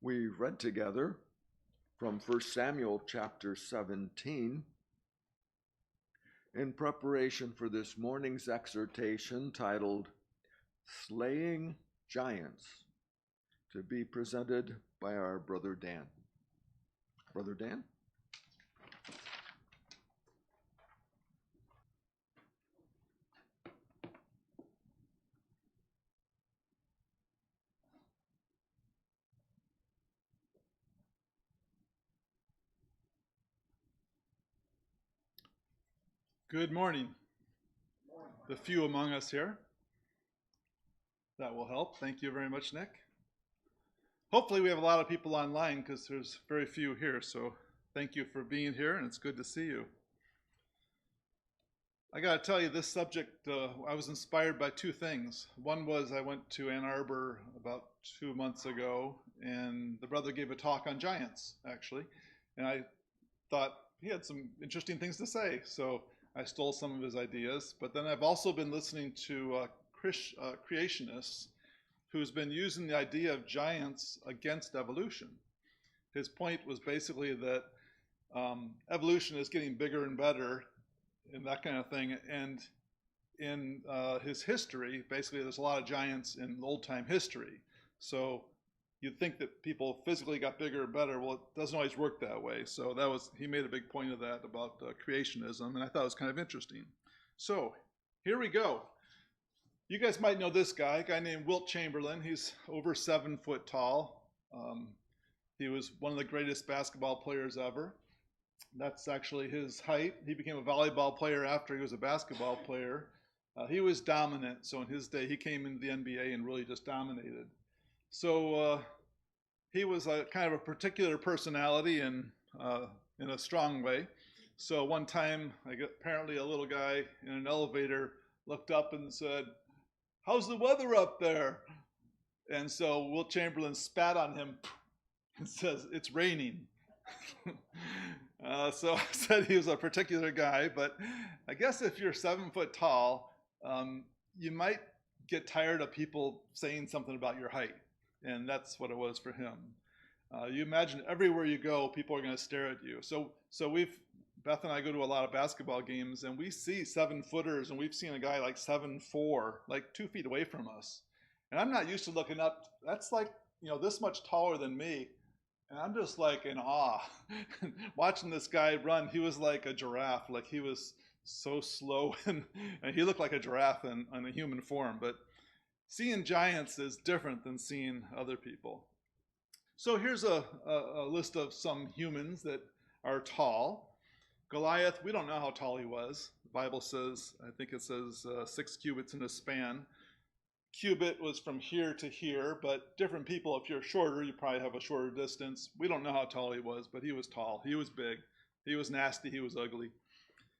We read together from 1 Samuel chapter 17 in preparation for this morning's exhortation titled Slaying Giants, to be presented by our brother Dan. Brother Dan? Good morning. The few among us here. That will help. Thank you very much, Nick. Hopefully we have a lot of people online because there's very few here, so thank you for being here, and it's good to see you. I got to tell you, this subject, I was inspired by two things. One was I went to Ann Arbor about 2 months ago, and the brother gave a talk on giants, actually, and I thought he had some interesting things to say, so I stole some of his ideas. But then I've also been listening to creationists who's been using the idea of giants against evolution. His point was basically that evolution is getting bigger and better and that kind of thing. And in his history, basically there's a lot of giants in old-time history. So you'd think that people physically got bigger and better. Well, it doesn't always work that way. So he made a big point of that about creationism, and I thought it was kind of interesting. So here we go. You guys might know this guy, a guy named Wilt Chamberlain. He's over 7 foot tall. He was one of the greatest basketball players ever. That's actually his height. He became a volleyball player after he was a basketball player. He was dominant. So in his day, he came into the NBA and really just dominated. So he was a kind of a particular personality in a strong way. So one time, apparently a little guy in an elevator looked up and said, "How's the weather up there?" And so Wilt Chamberlain spat on him and says, "It's raining." So I said he was a particular guy, but I guess if you're 7 foot tall, you might get tired of people saying something about your height. And that's what it was for him. You imagine everywhere you go, people are going to stare at you. So Beth and I go to a lot of basketball games, and we see 7-footers, and we've seen a guy like 7'4", like 2 feet away from us. And I'm not used to looking up. That's like, this much taller than me. And I'm just like in awe. Watching this guy run, he was like a giraffe. Like he was so slow, and he looked like a giraffe in a human form. But seeing giants is different than seeing other people. So here's a list of some humans that are tall. Goliath, we don't know how tall he was. The Bible says, I think it says 6 cubits in a span. Cubit was from here to here, but different people, if you're shorter, you probably have a shorter distance. We don't know how tall he was, but he was tall. He was big. He was nasty. He was ugly.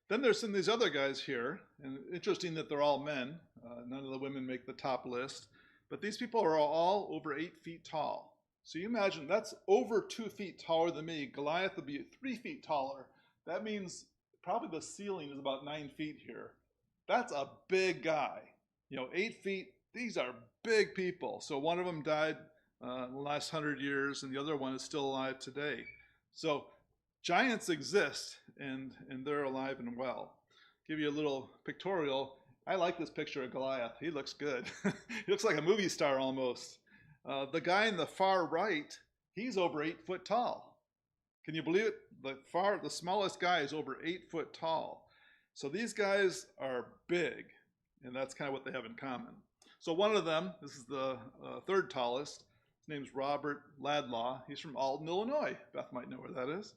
Then there's some of these other guys here, and interesting that they're all men. None of the women make the top list, but these people are all over 8 feet tall. So you imagine that's over 2 feet taller than me. Goliath would be 3 feet taller. That means probably the ceiling is about 9 feet here. That's a big guy. 8 feet, these are big people. So one of them died in the last 100 years, and the other one is still alive today. So giants exist, and they're alive and well. Give you a little pictorial. I like this picture of Goliath. He looks good. He looks like a movie star almost. The guy in the far right, he's over 8 foot tall. Can you believe it? The smallest guy is over 8 foot tall. So these guys are big, and that's kind of what they have in common. So one of them, this is the third tallest. His name's Robert Ladlaw. He's from Alton, Illinois. Beth might know where that is.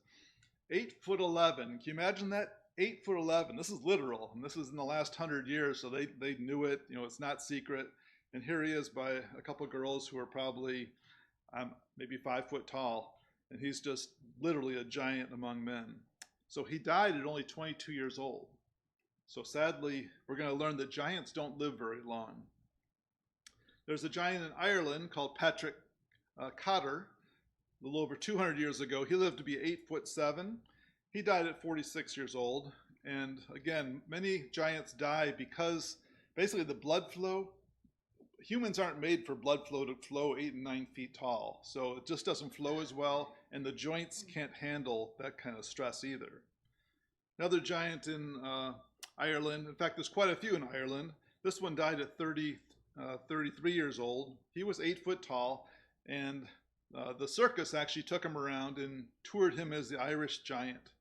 8'11". Can you imagine that? 8'11". This is literal, and this is in the last 100 years, so they knew it. It's not secret. And here he is by a couple of girls who are probably maybe 5 foot tall, and he's just literally a giant among men. So he died at only 22 years old. So sadly, we're going to learn that giants don't live very long. There's a giant in Ireland called Patrick Cotter. A little over 200 years ago. He lived to be 8'7". He died at 46 years old. And again, many giants die because basically the blood flow humans aren't made for blood flow to flow 8 and 9 feet tall. So it just doesn't flow as well, and the joints can't handle that kind of stress either. Another giant in Ireland, in fact, there's quite a few in Ireland. This one died at 33 years old. He was 8 foot tall, and the circus actually took him around and toured him as the Irish giant.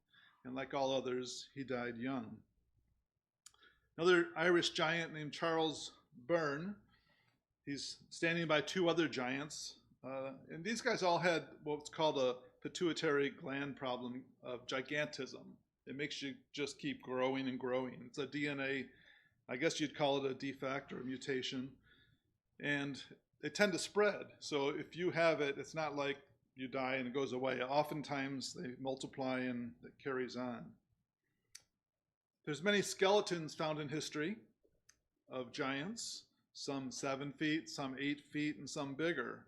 And like all others, he died young. Another Irish giant named Charles Byrne. He's standing by 2 other giants. And these guys all had what's called a pituitary gland problem of gigantism. It makes you just keep growing and growing. It's a DNA, I guess you'd call it a defect or a mutation. And they tend to spread. So if you have it, it's not like you die and it goes away. Oftentimes they multiply and it carries on. There's many skeletons found in history of giants, some 7 feet, some 8 feet, and some bigger.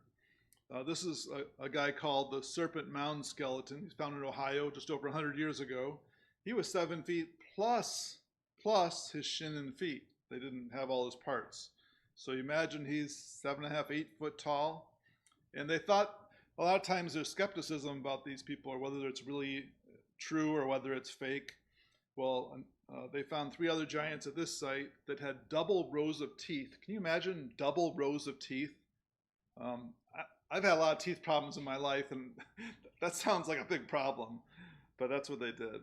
This is a guy called the Serpent Mound skeleton. He's found in Ohio just over 100 years ago. He was 7 feet plus his shin and feet. They didn't have all his parts. So you imagine he's 7.5, 8 foot tall. And they thought, a lot of times there's skepticism about these people or whether it's really true or whether it's fake. Well, they found 3 other giants at this site that had double rows of teeth. Can you imagine double rows of teeth? I've had a lot of teeth problems in my life, and that sounds like a big problem, but that's what they did.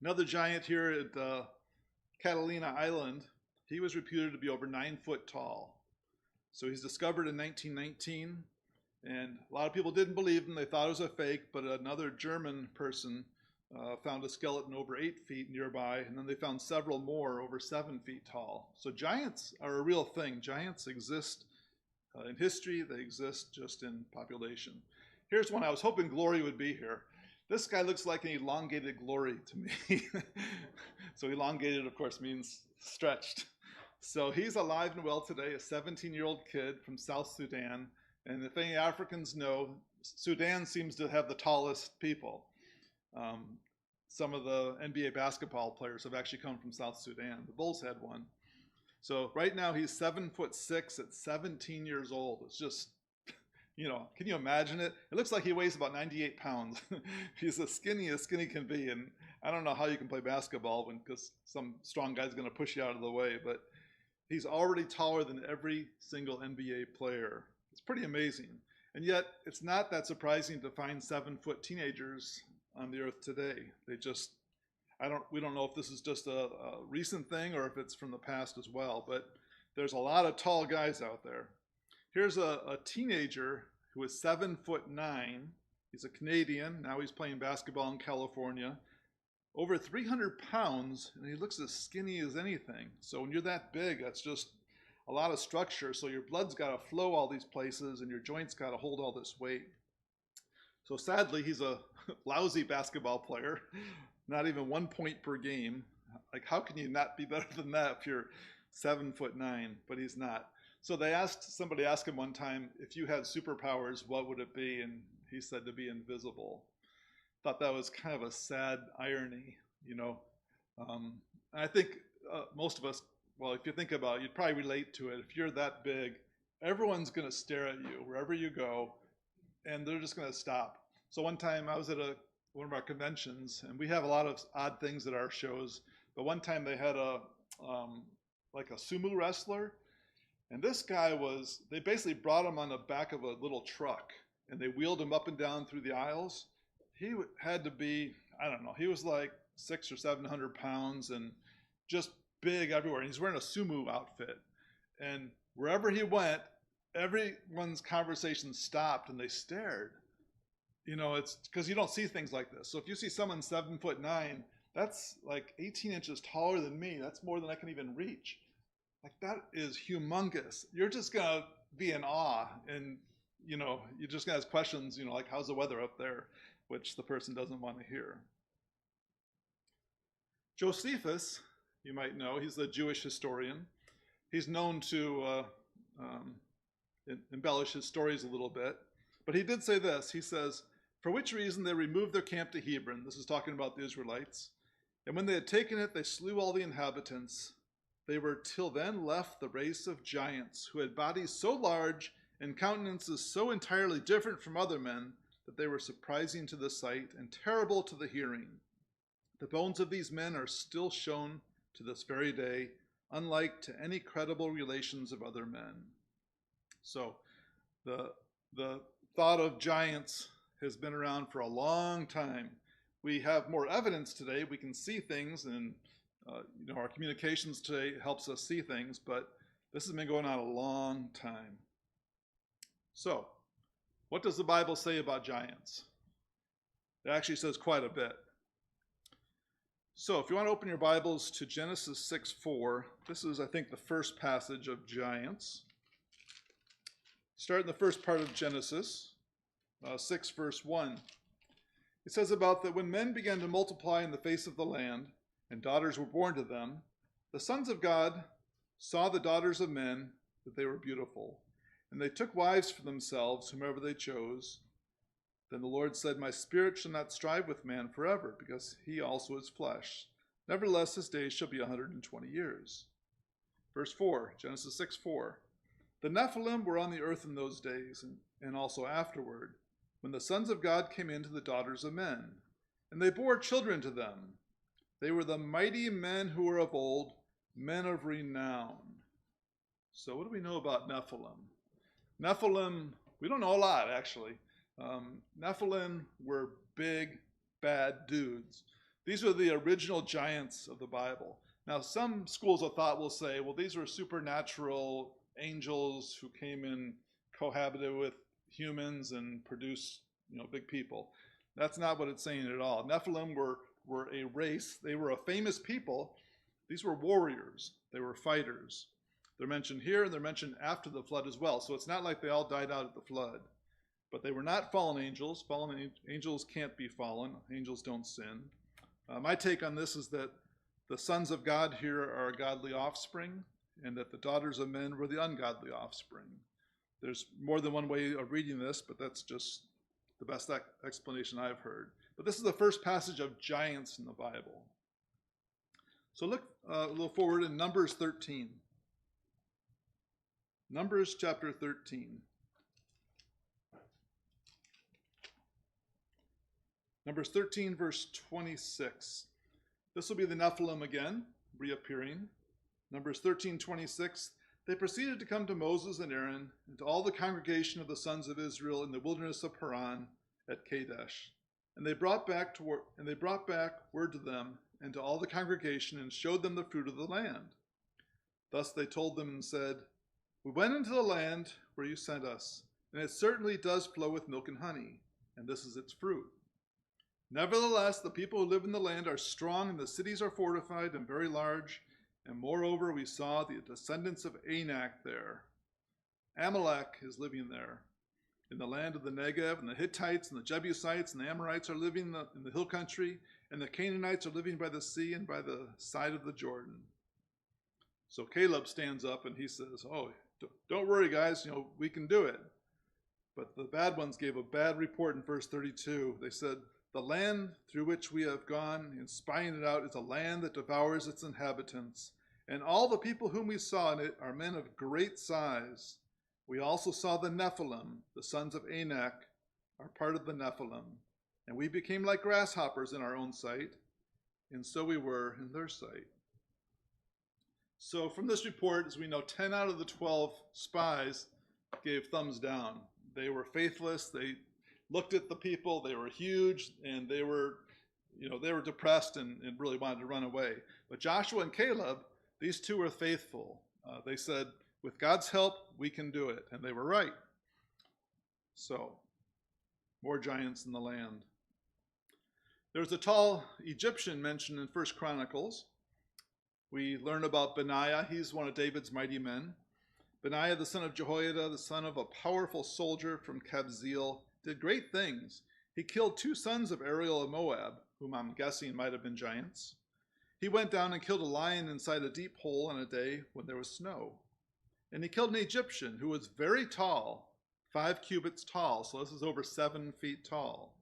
Another giant here at Catalina Island, he was reputed to be over 9 foot tall. So he's discovered in 1919, and a lot of people didn't believe him. They thought it was a fake, but another German person found a skeleton over 8 feet nearby, and then they found several more over 7 feet tall. So giants are a real thing. Giants exist in history. They exist just in population. Here's one I was hoping Glory would be here. This guy looks like an elongated Glory to me. So elongated, of course, means stretched. So he's alive and well today, a 17-year-old kid from South Sudan. And if any Africans know, Sudan seems to have the tallest people. Some of the NBA basketball players have actually come from South Sudan. The Bulls had one. So right now he's 7'6" at 17 years old. It's just, can you imagine it? It looks like he weighs about 98 pounds. He's as skinny can be. And I don't know how you can play basketball because some strong guy's going to push you out of the way. But he's already taller than every single NBA player. It's pretty amazing. And yet it's not that surprising to find 7-foot teenagers on the earth today. We don't know if this is just a recent thing or if it's from the past as well, but there's a lot of tall guys out there. Here's a teenager who is 7'9". He's a Canadian. Now he's playing basketball in California. Over 300 pounds, and he looks as skinny as anything. So when you're that big, that's just a lot of structure. So your blood's got to flow all these places, and your joints got to hold all this weight. So sadly, he's a lousy basketball player. Not even 1 point per game. Like, how can you not be better than that if you're 7'9"? But he's not. So somebody asked him one time, if you had superpowers, what would it be? And he said to be invisible. Thought that was kind of a sad irony, I think most of us, well, if you think about it, you'd probably relate to it. If you're that big, everyone's going to stare at you wherever you go, and they're just going to stop. So one time I was at one of our conventions, and we have a lot of odd things at our shows, but one time they had like a sumo wrestler, and this guy they basically brought him on the back of a little truck, and they wheeled him up and down through the aisles. He had to be, I don't know, he was like 600 or 700 pounds and just big everywhere. And he's wearing a sumo outfit. And wherever he went, everyone's conversation stopped and they stared. It's because you don't see things like this. So if you see someone 7'9", that's like 18 inches taller than me. That's more than I can even reach. Like, that is humongous. You're just going to be in awe. And, you're just going to ask questions, like, how's the weather up there? Which the person doesn't want to hear. Josephus, you might know, he's the Jewish historian. He's known to embellish his stories a little bit. But he did say this. He says, for which reason they removed their camp to Hebron. This is talking about the Israelites. And when they had taken it, they slew all the inhabitants. they were till then left the race of giants, who had bodies so large and countenances so entirely different from other men that they were surprising to the sight and terrible to the hearing. The bones of these men are still shown to this very day, unlike to any credible relations of other men. So the thought of giants has been around for a long time. We have more evidence today. We can see things, and our communications today helps us see things, but this has been going on a long time. So, what does the Bible say about giants? It actually says quite a bit. So, if you want to open your Bibles to Genesis 6:4, this is, I think, the first passage of giants. Start in the first part of Genesis 6, verse 1. It says about that when men began to multiply in the face of the land, and daughters were born to them, the sons of God saw the daughters of men, that they were beautiful, and they took wives for themselves, whomever they chose. Then the Lord said, My spirit shall not strive with man forever, because he also is flesh. Nevertheless, his days shall be 120 years. Verse 4, Genesis 6:4. The Nephilim were on the earth in those days, and also afterward, when the sons of God came in to the daughters of men, and they bore children to them. They were the mighty men who were of old, men of renown. So what do we know about Nephilim? Nephilim, we don't know a lot, actually. Nephilim were big, bad dudes. These were the original giants of the Bible. Now, some schools of thought will say, well, these were supernatural angels who came and cohabited with humans and produced, big people. That's not what it's saying at all. Nephilim were a race. They were a famous people. These were warriors. They were fighters. They're mentioned here, and they're mentioned after the flood as well. So it's not like they all died out at the flood. But they were not fallen angels. Fallen angels can't be fallen. Angels don't sin. My take on this is that the sons of God here are godly offspring, and that the daughters of men were the ungodly offspring. There's more than one way of reading this, but that's just the best explanation I've heard. But this is the first passage of giants in the Bible. So look a little forward in Numbers 13. Numbers chapter 13. Numbers 13, verse 26. This will be the Nephilim again, reappearing. Numbers 13:26. They proceeded to come to Moses and Aaron and to all the congregation of the sons of Israel in the wilderness of Paran at Kadesh. And they brought back word to them and to all the congregation, and showed them the fruit of the land. Thus they told them and said, We went into the land where you sent us, and it certainly does flow with milk and honey, and this is its fruit. Nevertheless, the people who live in the land are strong, and the cities are fortified and very large. And moreover, we saw the descendants of Anak there. Amalek is living there. In the land of the Negev, and the Hittites and the Jebusites and the Amorites are living in the hill country, and the Canaanites are living by the sea and by the side of the Jordan. So Caleb stands up and he says, Oh, don't worry, guys, we can do it. But the bad ones gave a bad report in verse 32. They said, The land through which we have gone in spying it out is a land that devours its inhabitants. And all the people whom we saw in it are men of great size. We also saw the Nephilim, the sons of Anak, are part of the Nephilim. And we became like grasshoppers in our own sight, and so we were in their sight. So from this report, as we know, 10 out of the 12 spies gave thumbs down. They were faithless. They looked at the people. They were huge, and they were depressed and really wanted to run away. But Joshua and Caleb, these two were faithful. They said, with God's help, we can do it. And they were right. So, more giants in the land. There's a tall Egyptian mentioned in 1 Chronicles. We learn about Benaiah. He's one of David's mighty men. Benaiah, the son of Jehoiada, the son of a powerful soldier from Kabzeel, did great things. He killed 2 sons of Ariel of Moab, whom I'm guessing might have been giants. He went down and killed a lion inside a deep hole on a day when there was snow. And he killed an Egyptian who was very tall, 5 cubits tall, so this is over 7 feet tall.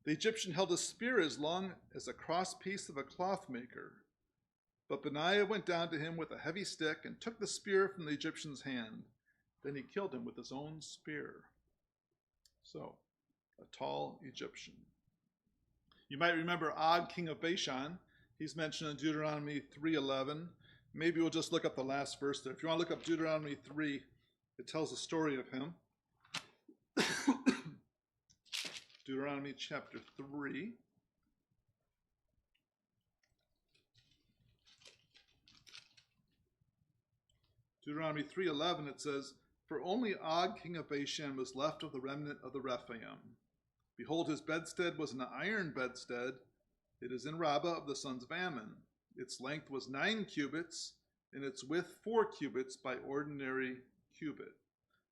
The Egyptian held a spear as long as a crosspiece of a cloth maker. But Benaiah went down to him with a heavy stick and took the spear from the Egyptian's hand. Then he killed him with his own spear. So, a tall Egyptian. You might remember Og, king of Bashan. He's mentioned in Deuteronomy 3:11. Maybe we'll just look up the last verse there. If you want to look up Deuteronomy 3, it tells the story of him. Deuteronomy chapter 3. Deuteronomy 3:11, it says, "For only Og, king of Bashan, was left of the remnant of the Rephaim. Behold, his bedstead was an iron bedstead. It is in Rabbah of the sons of Ammon. Its length was 9 cubits, and its width 4 cubits by ordinary cubit."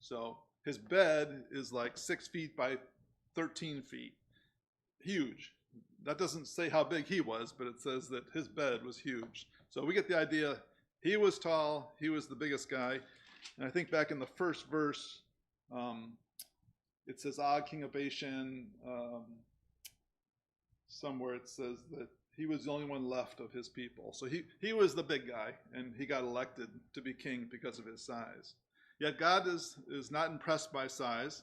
So his bed is like 6 feet by 13 feet. Huge. That doesn't say how big he was, but it says that his bed was huge. So we get the idea. He was tall. He was the biggest guy. And I think back in the first verse, it says Og, king of Bashan. Somewhere it says that he was the only one left of his people. So he was the big guy, and he got elected to be king because of his size. Yet God is not impressed by size,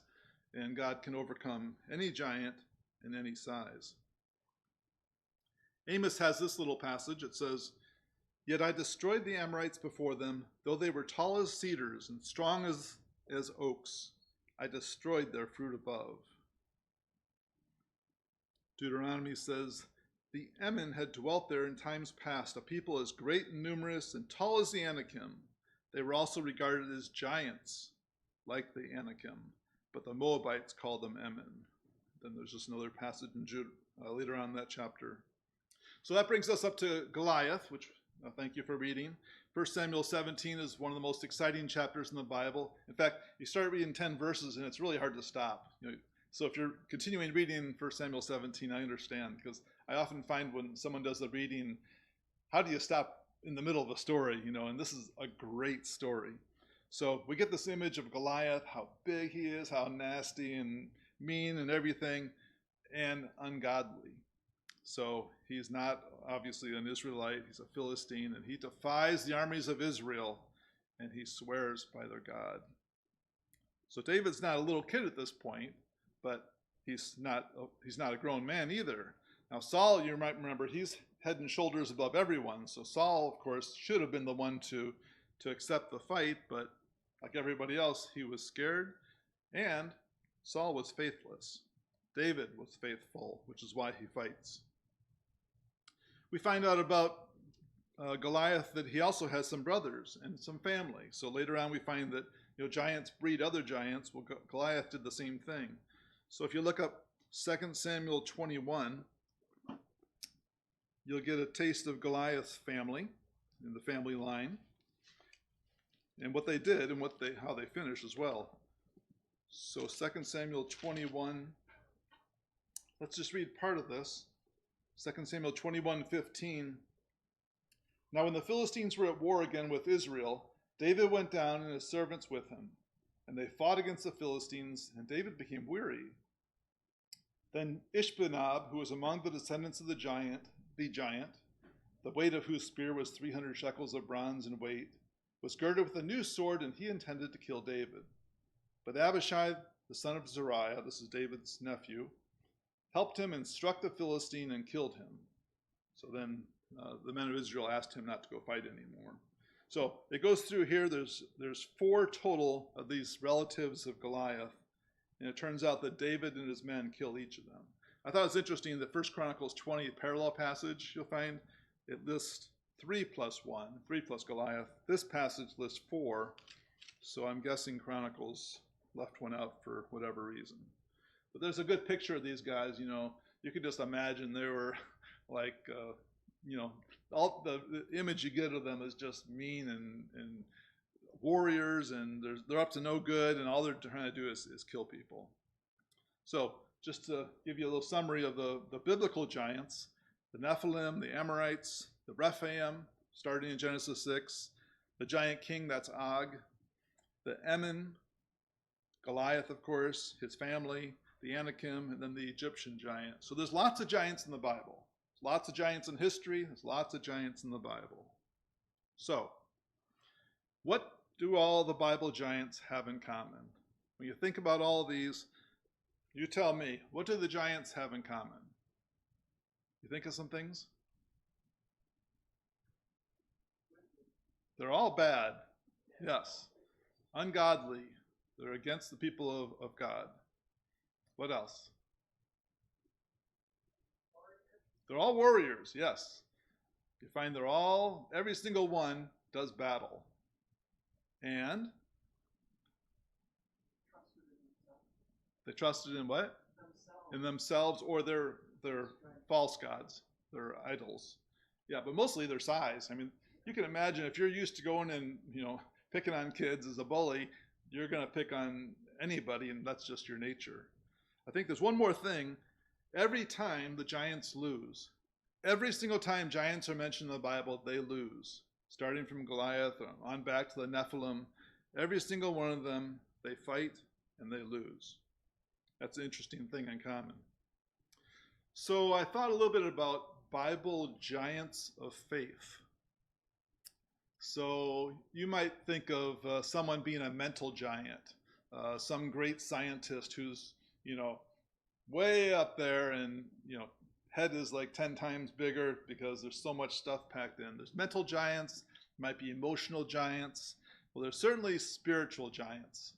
and God can overcome any giant in any size. Amos has this little passage. It says, "Yet I destroyed the Amorites before them, though they were tall as cedars and strong as oaks. I destroyed their fruit above." Deuteronomy says, "The Emin had dwelt there in times past, a people as great and numerous and tall as the Anakim. They were also regarded as giants, like the Anakim, but the Moabites called them Emin." Then there's just another passage in later on in that chapter. So that brings us up to Goliath, which thank you for reading. 1 Samuel 17 is one of the most exciting chapters in the Bible. In fact, you start reading 10 verses and it's really hard to stop. So if you're continuing reading 1 Samuel 17, I understand, because I often find when someone does the reading, how do you stop in the middle of a story? And this is a great story. So we get this image of Goliath, how big he is, how nasty and mean and everything, and ungodly. So he's not obviously an Israelite, he's a Philistine, and he defies the armies of Israel, and he swears by their God. So David's not a little kid at this point, but he's not a grown man either. Now Saul, you might remember, he's head and shoulders above everyone. So Saul, of course, should have been the one to accept the fight, but like everybody else, he was scared, and Saul was faithless. David was faithful, which is why he fights. We find out about Goliath that he also has some brothers and some family. So later on we find that giants breed other giants. Well, Goliath did the same thing. So if you look up 2 Samuel 21, you'll get a taste of Goliath's family and the family line, and what they did and how they finished as well. So 2 Samuel 21, let's just read part of this. 2 Samuel 21:15. "Now when the Philistines were at war again with Israel, David went down and his servants with him, and they fought against the Philistines, and David became weary. Then Ishbosheth, who was among the descendants of the giant, the weight of whose spear was 300 shekels of bronze in weight, was girded with a new sword, and he intended to kill David. But Abishai, the son of Zeruiah," this is David's nephew, "helped him and struck the Philistine and killed him." So then the men of Israel asked him not to go fight anymore. So it goes through here. There's 4 total of these relatives of Goliath, and it turns out that David and his men kill each of them. I thought it was interesting that 1 Chronicles 20 parallel passage, you'll find it lists 3 plus 1, 3 plus Goliath. This passage lists 4, so I'm guessing Chronicles left one out for whatever reason. But there's a good picture of these guys. You can just imagine they were like, all the image you get of them is just mean and warriors, and they're up to no good, and all they're trying to do is kill people. So just to give you a little summary of the biblical giants: the Nephilim, the Amorites, the Rephaim, starting in Genesis 6, the giant king, that's Og, the Emin, Goliath, of course, his family, the Anakim, and then the Egyptian giant. So there's lots of giants in the Bible. There's lots of giants in history. There's lots of giants in the Bible. So, what do all the Bible giants have in common? When you think about all these, you tell me, what do the giants have in common? You think of some things? They're all bad. Yes. Ungodly. They're against the people of God. What else? They're all warriors, yes. You find every single one does battle. And they trusted in what? In themselves or their false gods, their idols. Yeah, but mostly their size. I mean, you can imagine if you're used to going and, picking on kids as a bully, you're going to pick on anybody, and that's just your nature. I think there's one more thing. Every time the giants lose, every single time giants are mentioned in the Bible, they lose. Starting from Goliath on back to the Nephilim, every single one of them, they fight and they lose. That's an interesting thing in common. So I thought a little bit about Bible giants of faith. So you might think of someone being a mental giant, some great scientist who's, way up there and, head is like 10 times bigger because there's so much stuff packed in. There's mental giants, might be emotional giants. Well, there's certainly spiritual giants,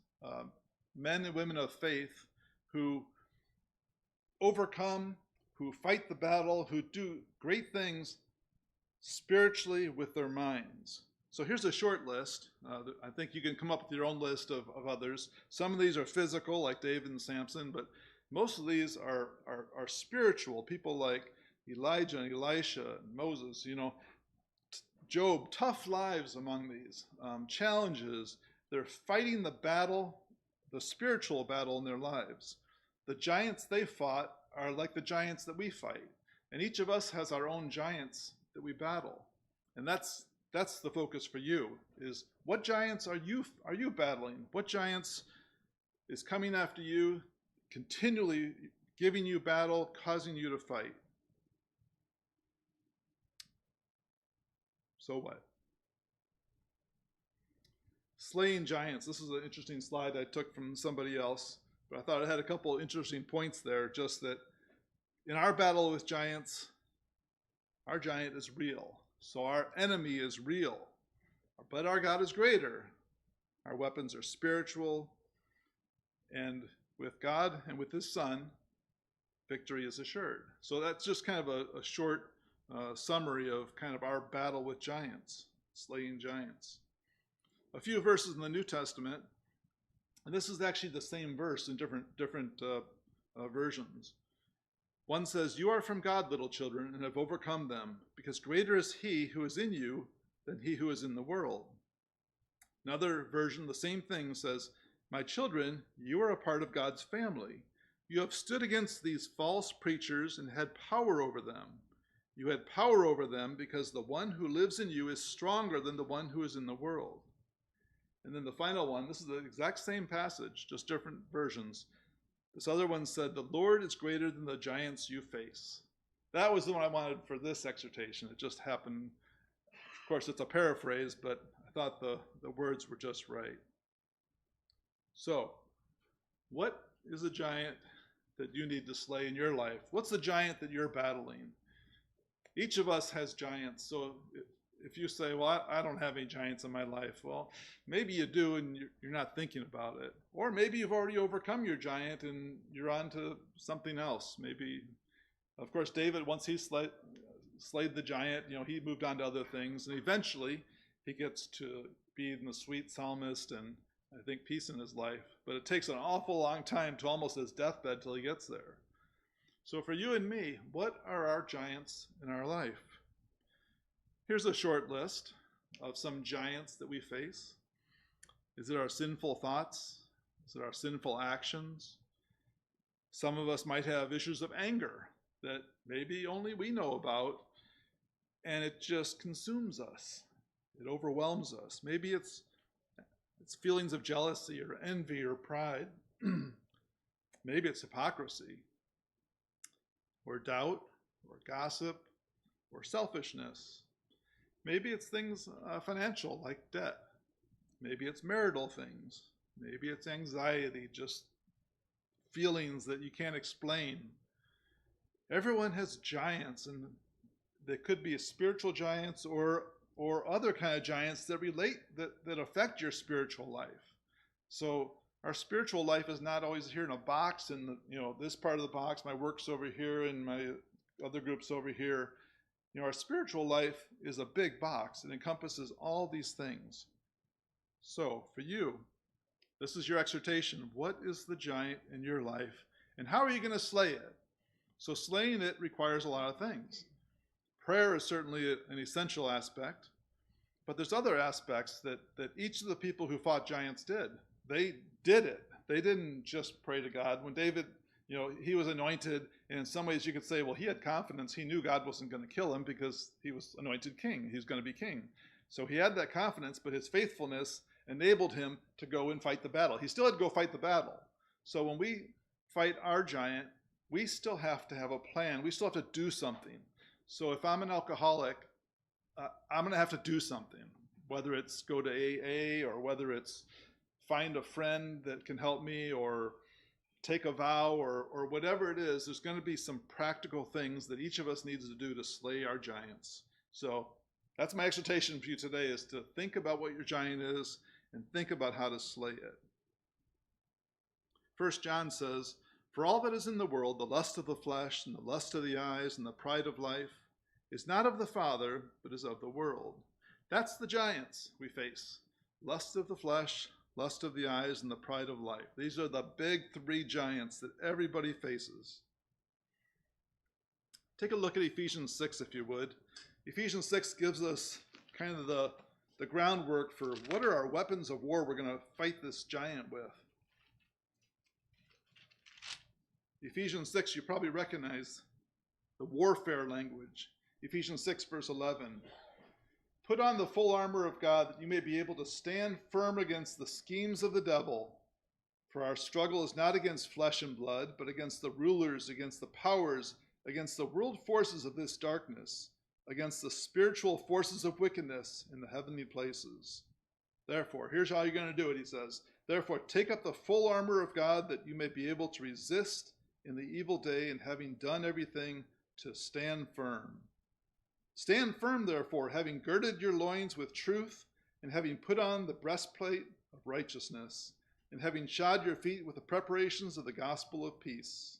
men and women of faith who overcome, who fight the battle, who do great things spiritually with their minds. So here's a short list. I think you can come up with your own list of others. Some of these are physical, like David and Samson, but most of these are spiritual. People like Elijah and Elisha and Moses, Job, tough lives among these, challenges. They're fighting the battle, the spiritual battle in their lives. The giants they fought are like the giants that we fight. And each of us has our own giants that we battle. And that's the focus for you, is what giants are you battling? What giants is coming after you, continually giving you battle, causing you to fight? So what? Slaying giants. This is an interesting slide I took from somebody else, but I thought it had a couple of interesting points there, just that in our battle with giants, our giant is real. So our enemy is real, but our God is greater. Our weapons are spiritual, and with God and with his Son, victory is assured. So that's just kind of a short summary of kind of our battle with giants, slaying giants. A few verses in the New Testament, and this is actually the same verse in different versions. One says, "You are from God, little children, and have overcome them, because greater is he who is in you than he who is in the world." Another version, the same thing, says, "My children, you are a part of God's family. You have stood against these false preachers and had power over them. You had power over them because the one who lives in you is stronger than the one who is in the world." And then the final one, this is the exact same passage, just different versions. This other one said, "The Lord is greater than the giants you face." That was the one I wanted for this exhortation. It just happened. Of course, it's a paraphrase, but I thought the words were just right. So, what is a giant that you need to slay in your life? What's the giant that you're battling? Each of us has giants. So if you say, "Well, I don't have any giants in my life," well, maybe you do and you're not thinking about it. Or maybe you've already overcome your giant and you're on to something else. Maybe, of course, David, once he slayed the giant, he moved on to other things. And eventually he gets to be in the sweet psalmist and I think peace in his life. But it takes an awful long time to almost his deathbed till he gets there. So for you and me, what are our giants in our life? Here's a short list of some giants that we face. Is it our sinful thoughts? Is it our sinful actions? Some of us might have issues of anger that maybe only we know about, and it just consumes us. It overwhelms us. Maybe it's feelings of jealousy or envy or pride. Maybe it's hypocrisy or doubt or gossip or selfishness. Maybe it's things financial, like debt. Maybe it's marital things. Maybe it's anxiety, just feelings that you can't explain. Everyone has giants, and they could be spiritual giants or other kind of giants that relate that affect your spiritual life. So our spiritual life is not always here in a box, and this part of the box, my work's over here, and my other group's over here. Our spiritual life is a big box. It encompasses all these things. So for you, this is your exhortation. What is the giant in your life, and how are you going to slay it? So slaying it requires a lot of things. Prayer is certainly an essential aspect, but there's other aspects that each of the people who fought giants did. They did it. They didn't just pray to God. When David, he was anointed, and in some ways you could say, well, he had confidence. He knew God wasn't going to kill him because he was anointed king. He was going to be king. So he had that confidence, but his faithfulness enabled him to go and fight the battle. He still had to go fight the battle. So when we fight our giant, we still have to have a plan. We still have to do something. So if I'm an alcoholic, I'm going to have to do something, whether it's go to AA or whether it's find a friend that can help me or take a vow or whatever it is. There's going to be some practical things that each of us needs to do to slay our giants. So that's my exhortation for you today, is to think about what your giant is and think about how to slay it. 1 John says, "For all that is in the world, the lust of the flesh and the lust of the eyes and the pride of life, is not of the Father, but is of the world." That's the giants we face. Lust of the flesh, lust of the eyes, and the pride of life. These are the big three giants that everybody faces. Take a look at Ephesians 6, if you would. Ephesians 6 gives us kind of the groundwork for what are our weapons of war we're going to fight this giant with. Ephesians 6, you probably recognize the warfare language. Ephesians 6, verse 11. "Put on the full armor of God, that you may be able to stand firm against the schemes of the devil. For our struggle is not against flesh and blood, but against the rulers, against the powers, against the world forces of this darkness, against the spiritual forces of wickedness in the heavenly places. Therefore," here's how you're going to do it, he says, "therefore take up the full armor of God, that you may be able to resist in the evil day, and having done everything, to stand firm. Stand firm, therefore, having girded your loins with truth, and having put on the breastplate of righteousness, and having shod your feet with the preparations of the gospel of peace.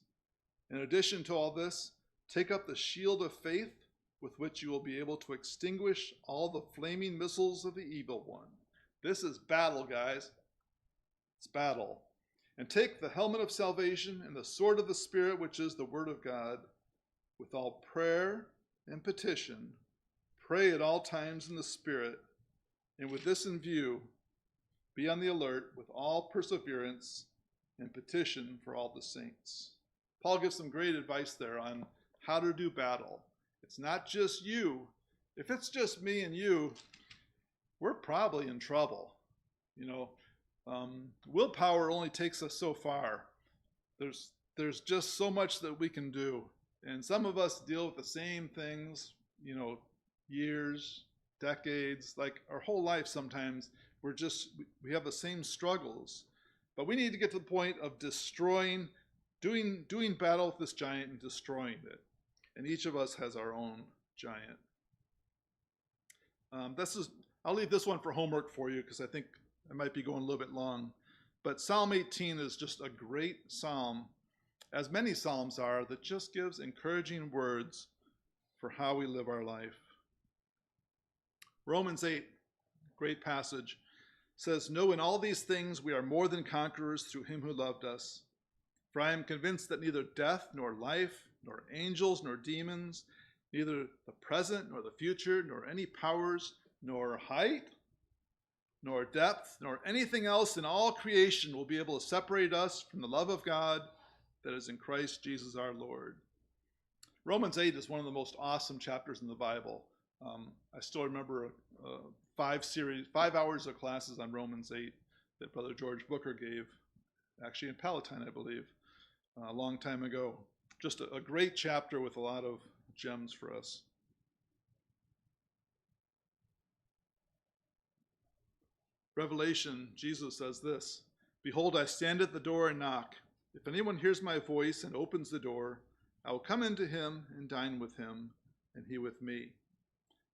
In addition to all this, take up the shield of faith, with which you will be able to extinguish all the flaming missiles of the evil one." This is battle, guys. It's battle. "And take the helmet of salvation and the sword of the Spirit, which is the word of God, with all prayer and petition. Pray at all times in the Spirit, and with this in view, be on the alert with all perseverance and petition for all the saints." Paul gives some great advice there on how to do battle. It's not just you. If it's just me and you, we're probably in trouble. Willpower only takes us so far. There's just so much that we can do. And some of us deal with the same things, years, decades, like our whole life sometimes. We have the same struggles. But we need to get to the point of destroying, doing battle with this giant and destroying it. And each of us has our own giant. I'll leave this one for homework for you, because I think I might be going a little bit long. But Psalm 18 is just a great psalm, as many psalms are, that just gives encouraging words for how we live our life. Romans 8, great passage, says, "No, in all these things we are more than conquerors through him who loved us. For I am convinced that neither death nor life, nor angels nor demons, neither the present nor the future, nor any powers, nor height, nor depth, nor anything else in all creation will be able to separate us from the love of God that is in Christ Jesus our Lord." Romans 8 is one of the most awesome chapters in the Bible. I still remember 5 hours of classes on Romans 8 that Brother George Booker gave, actually in Palatine, I believe, a long time ago. Just a great chapter with a lot of gems for us. Revelation, Jesus says this, "Behold, I stand at the door and knock. If anyone hears my voice and opens the door, I will come into him and dine with him, and he with me.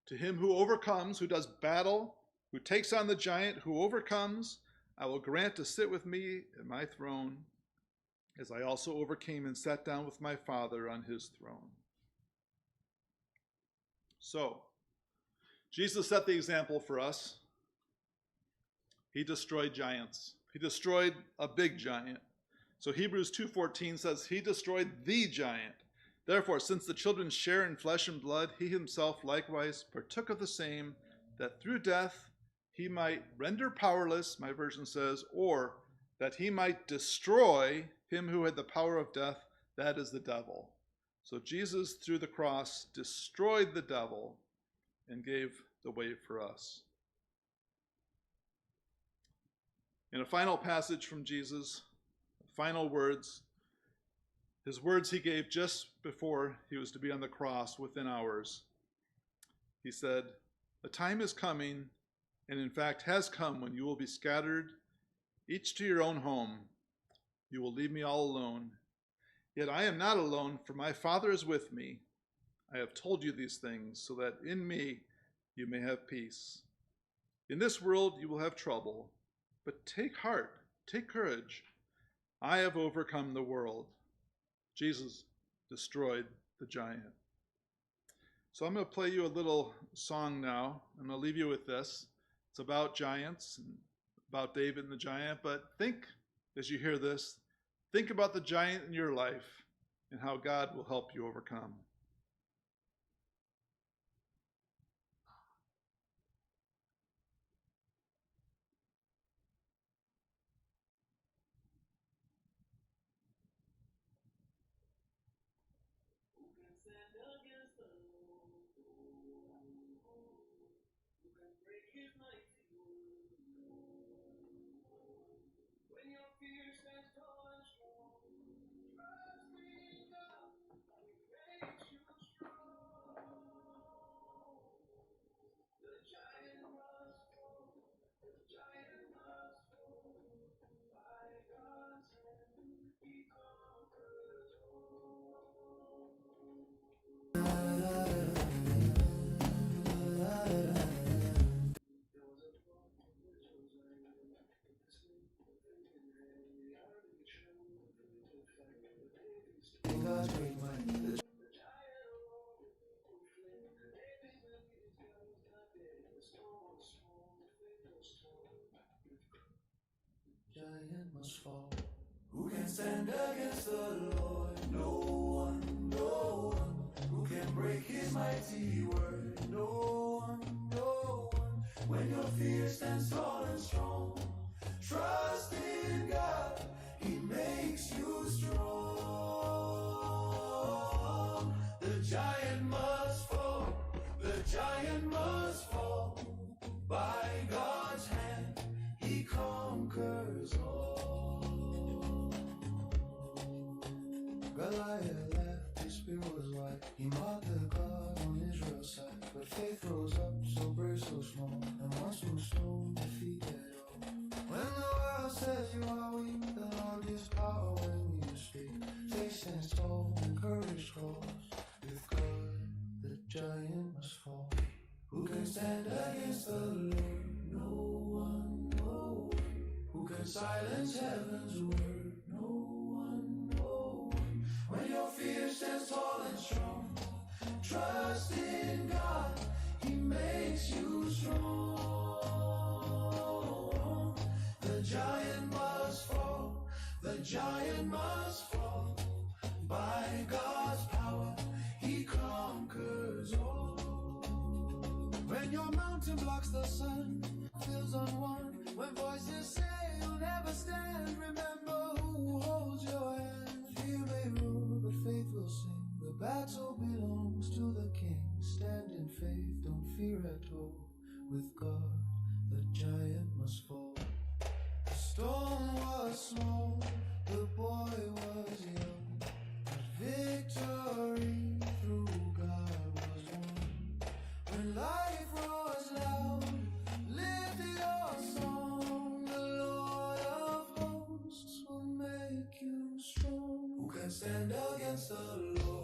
To him who overcomes, who does battle, who takes on the giant, who overcomes, I will grant to sit with me at my throne, as I also overcame and sat down with my Father on his throne." So, Jesus set the example for us. He destroyed giants. He destroyed a big giant. So Hebrews 2:14 says, "He destroyed the giant. Therefore, since the children share in flesh and blood, he himself likewise partook of the same, that through death he might render powerless," my version says, or that he might destroy him who had the power of death, that is the devil. So Jesus, through the cross, destroyed the devil and gave the way for us. In a final passage from Jesus, final words, his words he gave just before he was to be on the cross within hours. He said, "A time is coming, and in fact has come, when you will be scattered, each to your own home. You will leave me all alone. Yet I am not alone, for my Father is with me. I have told you these things, so that in me you may have peace. In this world you will have trouble, but take heart, take courage. I have overcome the world." Jesus destroyed the giant. So I'm going to play you a little song now. I'm going to leave you with this. It's about giants and about David and the giant, but think, as you hear this, think about the giant in your life and how God will help you overcome. Giant must fall. Who can stand against the Lord? No one, no one. Who can break his mighty word? No one, no one. When your fear stands tall and strong, trust in God, he makes you strong. The giant must fall, the giant must fall. By God's hand, he conquers all. Goliath left, his spear was wide. He mocked the God on Israel's side. But faith rose up, so brave, so small. And one smooth stone defeated all. When the world says you are weak, the Lord gives power when you speak. Faith stands tall and courage calls. With God, the giant must fall. Who can stand against the Lord? No one, no one. Who can silence heaven's word? No one, no one. When your fear stands tall and strong, trust in God, he makes you strong. The giant must fall, the giant must fall. By God's power, he conquers all. When your mountain blocks the sun, feels unwon, when voices say you'll never stand, remember who holds your hand. Fear may roar, but faith will sing. The battle belongs to the King. Stand in faith, don't fear at all. With God, the giant must fall. The storm was small, the boy was young, but victory through God was won. When life was loud, stand against the Lord.